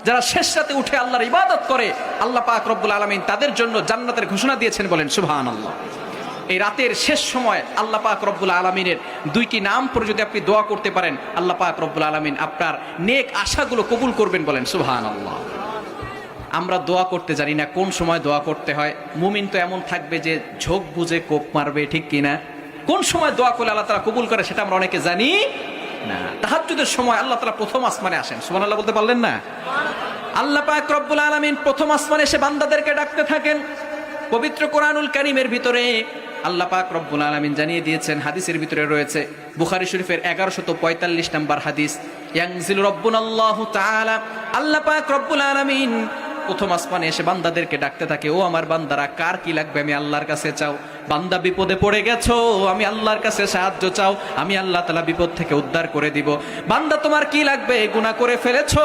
যারা শেষ রাতে উঠে আল্লাহর ইবাদত করে, আল্লাহ পাক রব্বুল আলামিন তাদের জন্য জান্নাতের ঘোষণা দিয়েছেন, বলেন সুবহানাল্লাহ। এই রাতের শেষ সময় আল্লাহ পাক রব্বুল আলামিনের দুইটি নাম পরে যদি আপনি দোয়া করতে পারেন, আল্লাহ পাক রব্বুল আলামিন আপনার নেক আশাগুলো কবুল করবেন, বলেন সুবহানাল্লাহ। আমরা দোয়া করতে জানি না কোন সময় দোয়া করতে হয়। মুমিন তো এমন থাকবে যে ঝোঁক বুঝে কোপ মারবে, ঠিক কিনা? কোন সময় দোয়া করলে আল্লাহ তাআলা কবুল করে সেটা আমরা অনেকে জানি না। তাহাজ্জুদের সময় আল্লাহ তাআলা প্রথম আসমানে আসেন, সুবহানাল্লাহ বলতে পারলেন না? আল্লাহ পাক রব্বুল আলামিন প্রথম আসমানে এসে বান্দাদেরকে ডাকতে থাকেন। পবিত্র কোরআনুল কারীমের ভিতরে আল্লাহ পাক রব্বুল আলামিন জানিয়ে দিয়েছেন, হাদিসের ভিতরে রয়েছে, বুখারী শরীফের 1145 নম্বর হাদিস, ইয়ানজিলু রাব্বুনাল্লাহু তাআলা, আল্লাহ পাক রব্বুল আলামিন প্রথম আসমানে এসে বান্দাদেরকে ডাকতে থাকে, ও আমার বান্দারা, কার কি লাগবে আমি আল্লাহর কাছে চাও। বান্দা বিপদে পড়ে গেছো, আমি আল্লাহর কাছে সাহায্য চাও, আমি আল্লাহ তাআলা বিপদ থেকে উদ্ধার করে দিব। বান্দা তোমার কি লাগবে, গুনাহ করে ফেলেছো,